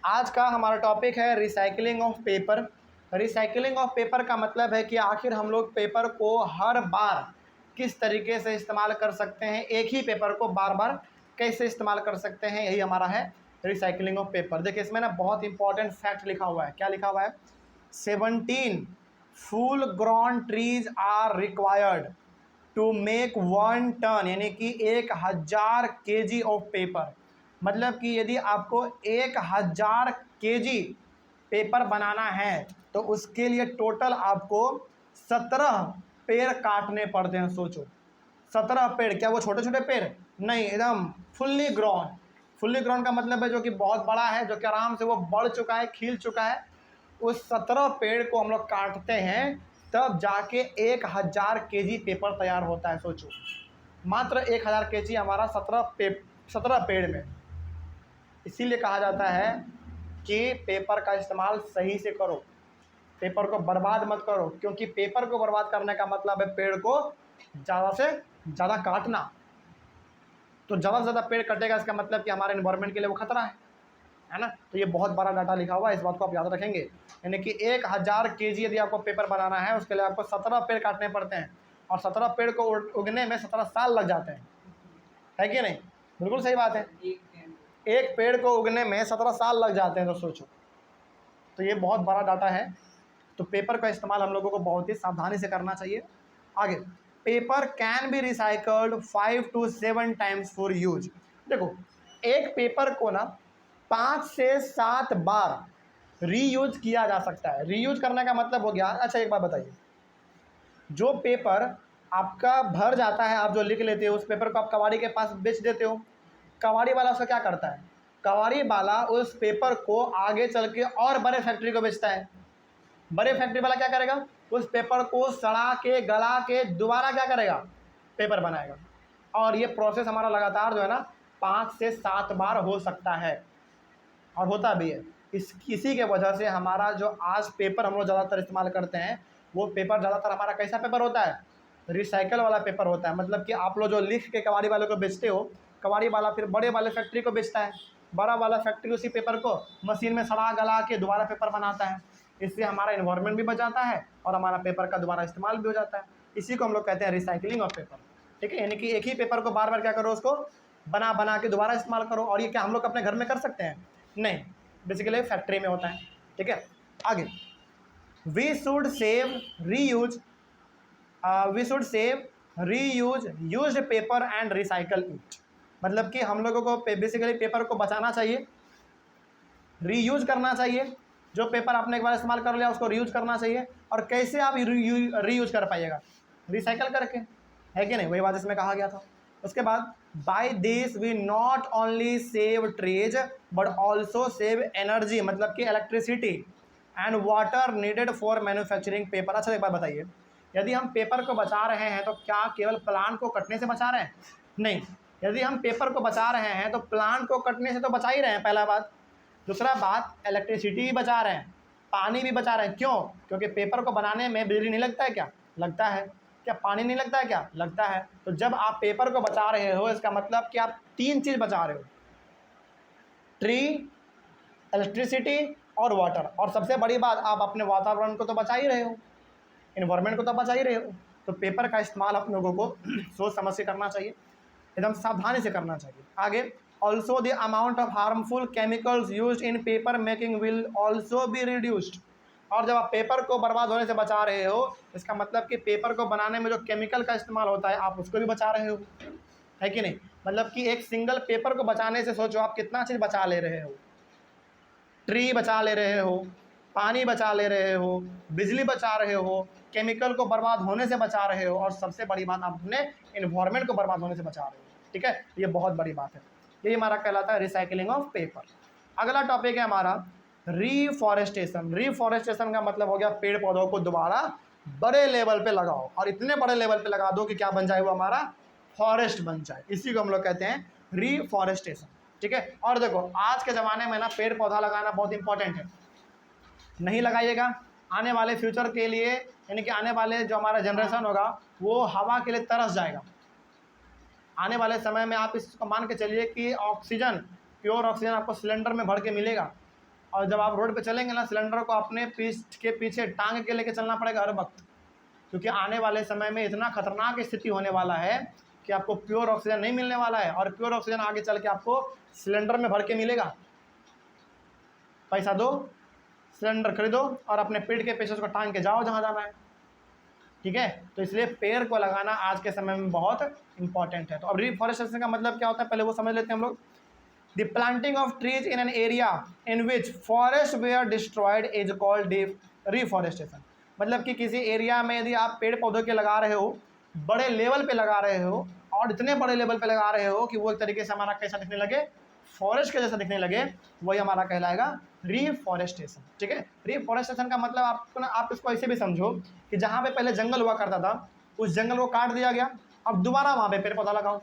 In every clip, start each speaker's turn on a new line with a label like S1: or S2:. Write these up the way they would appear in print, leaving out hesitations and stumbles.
S1: आज का हमारा टॉपिक है recycling of paper. Recycling of paper का मतलब है कि आखिर हम लोग पेपर को हर बार किस तरीके से इस्तेमाल कर सकते हैं, एक ही पेपर को बार बार कैसे इस्तेमाल कर सकते हैं, यही हमारा है रिसाइकलिंग ऑफ पेपर। देखिए इसमें ना बहुत इंपॉर्टेंट फैक्ट लिखा हुआ है। क्या लिखा हुआ है? 17 full grown trees are required to make 1 ton, यानी कि 1000 kg ऑफ पेपर। मतलब कि यदि आपको 1000 kg पेपर बनाना है तो उसके लिए टोटल आपको 17 पेड़ काटने पड़ते हैं। सोचो 17 पेड़, क्या वो छोटे छोटे पेड़? नहीं, एकदम फुल्ली ग्रॉन। फुल्ली ग्रॉन का मतलब है जो कि बहुत बड़ा है, जो कि आराम से वो बढ़ चुका है, खिल चुका है। उस 17 पेड़ को हम लोग काटते हैं, तब जाके 1000 kg पेपर तैयार होता है। सोचो मात्र 1000 kg हमारा 17 पेड़ में। इसीलिए कहा जाता है कि पेपर का इस्तेमाल सही से करो, पेपर को बर्बाद मत करो, क्योंकि पेपर को बर्बाद करने का मतलब है पेड़ को ज़्यादा से ज़्यादा काटना। तो ज़्यादा से ज़्यादा पेड़ कटेगा, इसका मतलब कि हमारे इन्वायरमेंट के लिए वो खतरा है ना। तो ये बहुत बड़ा डाटा लिखा हुआ है, इस बात को आप याद रखेंगे। यानी कि 1000 kg यदि आपको पेपर बनाना है, उसके लिए आपको 17 पेड़ काटने पड़ते हैं, और 17 पेड़ को उगने में 17 साल लग जाते हैं, है कि नहीं? बिल्कुल सही बात है। एक पेड़ को उगने में 17 साल लग जाते हैं, तो सोचो। तो ये बहुत बड़ा डाटा है। तो पेपर का इस्तेमाल हम लोगों को बहुत ही सावधानी से करना चाहिए। आगे, paper can be recycled 5 to 7 times for use. देखो एक पेपर को ना 5 से 7 बार रीयूज किया जा सकता है। रीयूज करने का मतलब हो गया, अच्छा एक बात बताइए, जो पेपर आपका भर जाता है, आप जो लिख लेते हो, उस पेपर को आप कबाड़ी के पास बेच देते हो। कबाड़ी वाला उसका क्या करता है? कबाड़ी वाला उस पेपर को आगे चल के और बड़े फैक्ट्री को बेचता है। बड़े फैक्ट्री वाला क्या करेगा? उस पेपर को सड़ा के गला के दोबारा क्या करेगा? पेपर बनाएगा। और ये प्रोसेस हमारा लगातार जो है ना 5 से 7 बार हो सकता है, और होता भी है। इसी के वजह से हमारा जो आज पेपर हम लोग ज़्यादातर इस्तेमाल करते हैं, वो पेपर ज़्यादातर हमारा कैसा पेपर होता है? रिसाइकल वाला पेपर होता है। मतलब कि आप लोग जो लिख के कबाड़ी वाले को बेचते हो, कबाड़ी वाला फिर बड़े वाले फैक्ट्री को बेचता है, बड़ा वाला फैक्ट्री उसी पेपर को मशीन में सड़ा गला के दोबारा पेपर बनाता है। इससे हमारा इन्वायरमेंट भी बचाता है और हमारा पेपर का दोबारा इस्तेमाल भी हो जाता है। इसी को हम लोग कहते हैं रिसाइकलिंग ऑफ पेपर। ठीक है, यानी कि एक ही पेपर को बार बार क्या करो, उसको बना बना के दोबारा इस्तेमाल करो। और ये क्या हम लोग अपने घर में कर सकते हैं? नहीं, बेसिकली फैक्ट्री में होता है। ठीक है, आगे, we should save reuse used paper and recycle it. मतलब कि हम लोगों को बेसिकली पेपर को बचाना चाहिए, रीयूज करना चाहिए। जो पेपर आपने एक बार इस्तेमाल कर लिया उसको रीयूज करना चाहिए। और कैसे आप रीयूज कर पाइएगा? रिसाइकल करके, है कि नहीं? वही बात इसमें कहा गया था। उसके बाद, by this we not only save trees but also save energy, मतलब कि electricity and water needed for manufacturing paper. अच्छा एक बात बताइए, यदि हम पेपर को बचा रहे हैं तो क्या केवल प्लांट को कटने से बचा रहे हैं? नहीं, यदि हम पेपर को बचा रहे हैं तो प्लांट को कटने से तो बचा ही रहे हैं, पहला बात। दूसरा बात, इलेक्ट्रिसिटी भी बचा रहे हैं, पानी भी बचा रहे हैं। क्यों? क्योंकि पेपर को बनाने में बिजली नहीं लगता है क्या? लगता है। क्या पानी नहीं लगता है क्या? लगता है। तो जब आप पेपर को बचा रहे हो, इसका मतलब कि आप 3 चीज़ बचा रहे हो, ट्री, इलेक्ट्रिसिटी और वाटर। और सबसे बड़ी बात, आप अपने वातावरण को तो बचा ही रहे हो, इन्वायरमेंट को तो बचा ही रहे हो। तो पेपर का इस्तेमाल आप लोगों को सोच समझ से करना चाहिए, एकदम सावधानी से करना चाहिए। आगे, also the amount of harmful chemicals use in paper making will also be reduced. और जब आप पेपर को बर्बाद होने से बचा रहे हो, इसका मतलब कि पेपर को बनाने में जो केमिकल का इस्तेमाल होता है, आप उसको भी बचा रहे हो, है कि नहीं? मतलब कि एक सिंगल पेपर को बचाने से सोचो आप कितना चीज़ बचा ले रहे हो। ट्री बचा ले रहे हो, पानी बचा ले रहे हो, बिजली बचा रहे हो, केमिकल को बर्बाद होने से बचा रहे हो, और सबसे बड़ी बात, आप अपने इन्वायरमेंट को बर्बाद होने से बचा रहे हो। ठीक है, ये बहुत बड़ी बात है। यही हमारा कहलाता है रिसाइकलिंग ऑफ पेपर। अगला टॉपिक है हमारा रीफॉरेस्टेशन। रीफॉरेस्टेशन का मतलब हो गया पेड़ पौधों को दोबारा बड़े लेवल पे लगाओ, और इतने बड़े लेवल पे लगा दो कि क्या बन जाए, वो हमारा फॉरेस्ट बन जाए। इसी को हम लोग कहते हैं रीफॉरेस्टेशन। ठीक है, और देखो आज के ज़माने में ना पेड़ पौधा लगाना बहुत इंपॉर्टेंट है। नहीं लगाइएगा, आने वाले फ्यूचर के लिए, यानी कि आने वाले जो हमारा जनरेशन होगा, वो हवा के लिए तरस जाएगा। आने वाले समय में आप इसको मान के चलिए कि ऑक्सीजन, प्योर ऑक्सीजन आपको सिलेंडर में भर के मिलेगा। और जब आप रोड पे चलेंगे ना, सिलेंडर को अपने पीठ के पीछे टांग के लेके चलना पड़ेगा हर वक्त, क्योंकि आने वाले समय में इतना खतरनाक स्थिति होने वाला है कि आपको प्योर ऑक्सीजन नहीं मिलने वाला है, और प्योर ऑक्सीजन आगे चल के आपको सिलेंडर में भर के मिलेगा। पैसा दो, सिलेंडर खरीदो और अपने पेट के पीछे उसको टांग के जाओ जहाँ जाना है। ठीक है, तो इसलिए पेड़ को लगाना आज के समय में बहुत इंपॉर्टेंट है। तो अब रिफॉरेस्टेशन का मतलब क्या होता है, पहले वो समझ लेते हैं हम लोग। The planting of trees in an area in which forest were destroyed is called reforestation. मतलब कि किसी एरिया में यदि आप पेड़ पौधों के लगा रहे हो, बड़े लेवल पे लगा रहे हो, और इतने बड़े लेवल पे लगा रहे हो कि वो एक तरीके से हमारा कैसा दिखने लगे, फॉरेस्ट के जैसा दिखने लगे, वही हमारा कहलाएगा रिफॉरेस्टेशन। ठीक है, रिफॉरेस्टेशन का मतलब आपको ना, आप इसको ऐसे भी समझो कि जहाँ पे पहले जंगल हुआ करता था, उस जंगल को काट दिया गया, अब दोबारा वहाँ पे पेड़ पौधा लगाओ,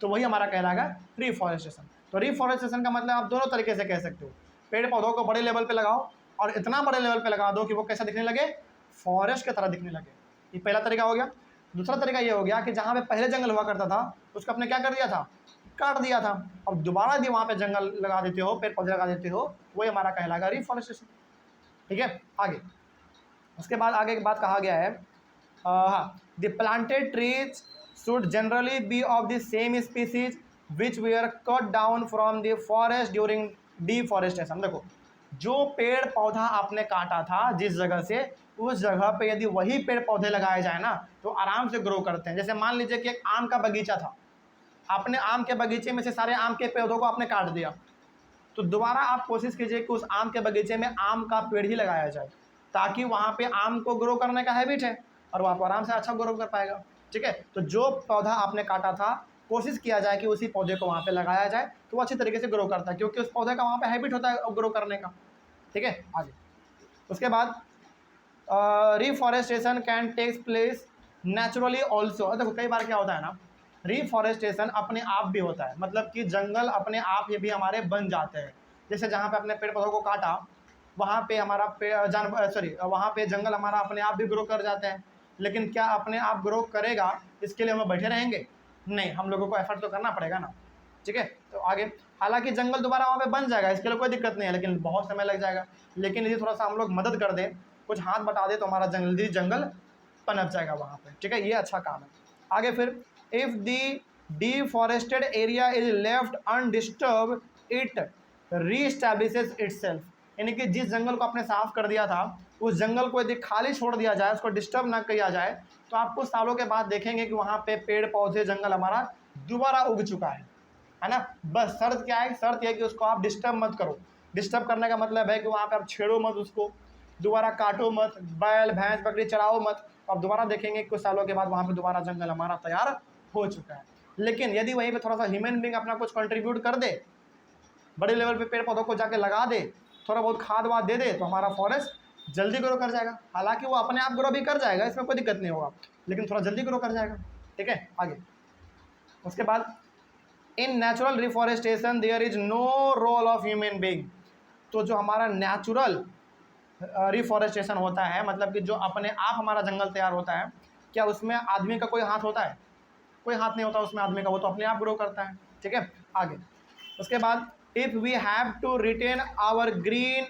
S1: तो वही हमारा कहलाएगा रिफॉरेस्टेशन। तो रिफॉरेस्टेशन का मतलब आप दोनों तरीके से कह सकते हो, पेड़ पौधों को बड़े लेवल पे लगाओ और इतना बड़े लेवल पे लगा दो कि वो कैसा दिखने लगे, फॉरेस्ट की तरह दिखने लगे। ये पहला तरीका हो गया। दूसरा तरीका ये हो गया कि जहाँ पे पहले जंगल हुआ करता था उसको आपने क्या कर दिया था, काट दिया था, और दोबारा यदि वहाँ पे जंगल लगा देते हो, पेड़ पौधे लगा देते हो, वही हमारा कहलाएगा रिफॉरेस्टेशन। ठीक है, आगे उसके बाद आगे एक बात कहा गया है, हाँ, the planted trees should generally be of the same species which were cut down from the forest during deforestation. देखो, जो पेड़ पौधा आपने काटा था जिस जगह से, उस जगह पे यदि वही पेड़ पौधे लगाए जाए ना, तो आराम से ग्रो करते हैं। जैसे मान लीजिए कि एक आम का बगीचा था, आपने आम के बगीचे में से सारे आम के पौधों को आपने काट दिया, तो दोबारा आप कोशिश कीजिए कि उस आम के बगीचे में आम का पेड़ ही लगाया जाए, ताकि वहाँ पे आम को ग्रो करने का हैबिट है और वहाँ पर आराम से अच्छा ग्रो कर पाएगा। ठीक है, तो जो पौधा आपने काटा था, कोशिश किया जाए कि उसी पौधे को वहाँ पे लगाया जाए, तो वो अच्छी तरीके से ग्रो करता है, क्योंकि उस पौधे का वहाँ पे हैबिट होता है ग्रो करने का। ठीक है, आगे उसके बाद reforestation can takes place naturally also. देखो, कई बार क्या होता है ना, रिफॉरेस्टेशन अपने आप भी होता है, मतलब कि जंगल अपने आप ये भी हमारे बन जाते हैं। जैसे जहाँ पे अपने पेड़ पौधों को काटा, वहाँ पे हमारा वहाँ पे जंगल हमारा अपने आप भी ग्रो कर जाते हैं। लेकिन क्या अपने आप ग्रो करेगा, इसके लिए हम बैठे रहेंगे? नहीं, हम लोगों को एफर्ट तो करना पड़ेगा ना। ठीक है, तो आगे हालांकि जंगल दोबारा वहाँ पे बन जाएगा, इसके लिए कोई दिक्कत नहीं है, लेकिन बहुत समय लग जाएगा। लेकिन यदि थोड़ा सा हम लोग मदद कर दें, कुछ हाथ बटा दे, तो हमारा जंगल पनप जाएगा वहाँ पे। ठीक है, ये अच्छा काम है। आगे फिर, if the deforested area is left undisturb it reestablishes itself. यानी कि जिस जंगल को आपने साफ कर दिया था, उस जंगल को यदि खाली छोड़ दिया जाए, उसको डिस्टर्ब ना किया जाए, तो आप कुछ सालों के बाद देखेंगे कि वहाँ पे पेड़ पौधे जंगल हमारा दोबारा उग चुका है ना। बस शर्त क्या है, शर्त यह है कि उसको आप डिस्टर्ब मत करो। डिस्टर्ब करने का मतलब है कि वहाँ पे आप छेड़ो मत उसको, दोबारा काटो मत, बैल भैंस बकरी चराओ मत। आप दोबारा देखेंगे कुछ सालों के बाद वहाँ पे दोबारा जंगल हमारा तैयार हो चुका है। लेकिन यदि वहीं पे थोड़ा सा ह्यूमन बीइंग अपना कुछ कंट्रीब्यूट कर दे, बड़े लेवल पे पेड़ पौधों को जाके लगा दे, थोड़ा बहुत खाद वाद दे दे, तो हमारा फॉरेस्ट जल्दी ग्रो कर जाएगा। हालांकि वो अपने आप ग्रो भी कर जाएगा, इसमें कोई दिक्कत नहीं होगा, लेकिन थोड़ा जल्दी ग्रो कर जाएगा। ठीक है, आगे उसके बाद, in natural reforestation there is no role of human being. तो जो हमारा नेचुरल रिफॉरेस्टेशन होता है, मतलब कि जो अपने आप हमारा जंगल तैयार होता है, क्या उसमें आदमी का कोई हाथ होता है? कोई हाथ नहीं होता उसमें आदमी का, वो तो अपने आप ग्रो करता है। ठीक है, आगे उसके बाद, if we have to retain our green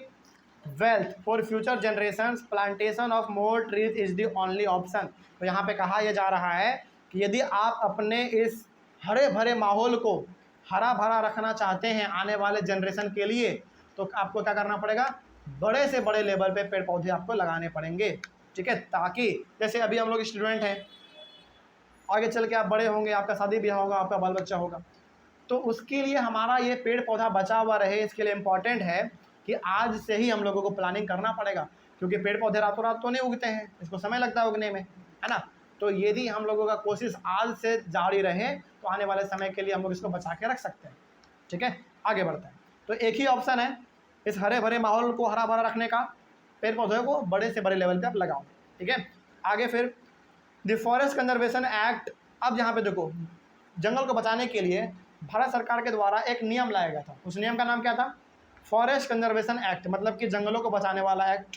S1: wealth for future generations plantation of more trees is the only option. तो यहाँ पे कहा यह जा रहा है कि यदि आप अपने इस हरे भरे माहौल को हरा भरा रखना चाहते हैं आने वाले जनरेशन के लिए, तो आपको क्या करना पड़ेगा, बड़े से बड़े लेवल पे पेड़ पौधे आपको लगाने पड़ेंगे। ठीक है, ताकि जैसे अभी हम लोग स्टूडेंट हैं, आगे चल के आप बड़े होंगे, आपका शादी ब्याह होगा, आपका बाल बच्चा होगा, तो उसके लिए हमारा ये पेड़ पौधा बचा हुआ रहे, इसके लिए इम्पॉर्टेंट है कि आज से ही हम लोगों को प्लानिंग करना पड़ेगा, क्योंकि पेड़ पौधे रातों रात तो नहीं उगते हैं, इसको समय लगता है उगने में, है ना। तो यदि हम लोगों का कोशिश आज से जारी रहे, तो आने वाले समय के लिए हम लोग इसको बचा के रख सकते हैं। ठीक है, आगे बढ़ते हैं। तो एक ही ऑप्शन है इस हरे भरे माहौल को हरा भरा रखने का, पेड़ पौधे को बड़े से बड़े लेवल पे आप लगाओ। ठीक है, आगे फिर द फॉरेस्ट कंजर्वेशन एक्ट। अब यहाँ पे देखो, जंगल को बचाने के लिए भारत सरकार के द्वारा एक नियम लाया गया था। उस नियम का नाम क्या था? फॉरेस्ट कंजर्वेशन एक्ट, मतलब कि जंगलों को बचाने वाला act.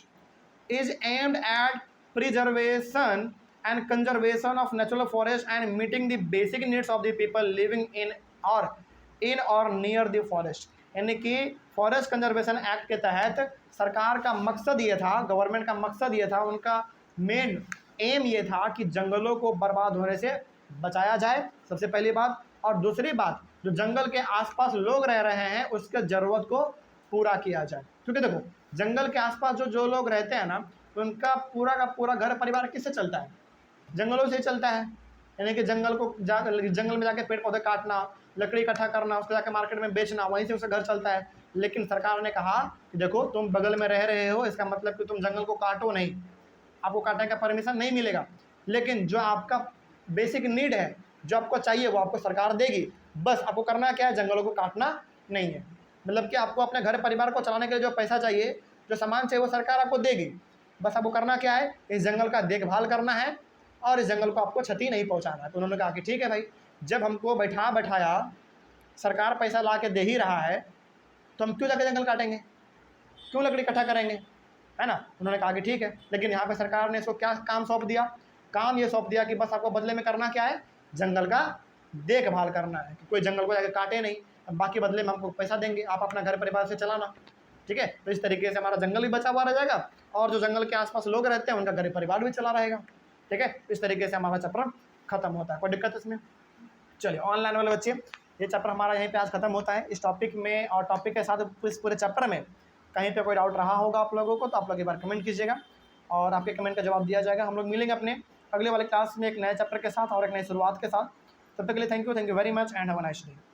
S1: Is aimed at preservation and conservation of natural forest and meeting the basic needs of the people living in और नियर द फॉरेस्ट। यानी कि फॉरेस्ट कंजर्वेशन एक्ट के तहत सरकार का मकसद ये था, गवर्नमेंट का मकसद ये था, उनका मेन एम ये था कि जंगलों को बर्बाद होने से बचाया जाए, सबसे पहली बात। और दूसरी बात, जो जंगल के आसपास लोग रह रहे हैं उसके ज़रूरत को पूरा किया जाए। क्योंकि देखो, जंगल के आसपास जो लोग रहते हैं ना, तो उनका पूरा का पूरा घर परिवार किससे चलता है? जंगलों से ही चलता है। यानी कि जंगल में जाके पेड़ पौधे काटना, लकड़ी इकट्ठा करना, उसको जाके मार्केट में बेचना, वहीं से उसका घर चलता है। लेकिन सरकार ने कहा कि देखो, तुम बगल में रह रहे हो, इसका मतलब कि तुम जंगल को काटो नहीं, आपको काटने का परमिशन नहीं मिलेगा। लेकिन जो आपका बेसिक नीड है, जो आपको चाहिए, वो आपको सरकार देगी। बस आपको करना क्या है, जंगलों को काटना नहीं है। मतलब कि आपको अपने घर परिवार को चलाने के लिए जो पैसा चाहिए, जो सामान चाहिए, वो सरकार आपको देगी। बस आपको करना क्या है, इस जंगल का देखभाल करना है और इस जंगल को आपको क्षति नहीं पहुंचाना है। तो उन्होंने कहा कि ठीक है भाई, जब हमको बैठाया सरकार पैसा ला के दे ही रहा है, तो हम क्यों जाके जंगल काटेंगे, क्यों लकड़ी इकट्ठा करेंगे, है ना। उन्होंने कहा कि ठीक है। लेकिन यहाँ पे सरकार ने इसको क्या काम सौंप दिया? काम ये सौंप दिया कि बस आपको बदले में करना क्या है, जंगल का देखभाल करना है, कि कोई जंगल को जाके काटे नहीं, बाकी बदले में हमको पैसा देंगे, आप अपना घर परिवार से चलाना। ठीक है, तो इस तरीके से हमारा जंगल भी बचा हुआ रह जाएगा और जो जंगल के आसपास लोग रहते हैं उनका घर परिवार भी चला रहेगा। ठीक है, इस तरीके से हमारा चैप्टर खत्म होता है। कोई दिक्कत इसमें? चलिए, ऑनलाइन वाले बच्चे, ये चैप्टर हमारा यहीं पे आज खत्म होता है। इस टॉपिक में और टॉपिक के साथ इस पूरे चैप्टर में कहीं पे कोई डाउट रहा होगा आप लोगों को, तो आप लोग एक बार कमेंट कीजिएगा और आपके कमेंट का जवाब दिया जाएगा। हम लोग मिलेंगे अपने अगले वाले क्लास में एक नए चैप्टर के साथ और एक नई शुरुआत के साथ। तब तक के लिए thank you very much and have a nice day.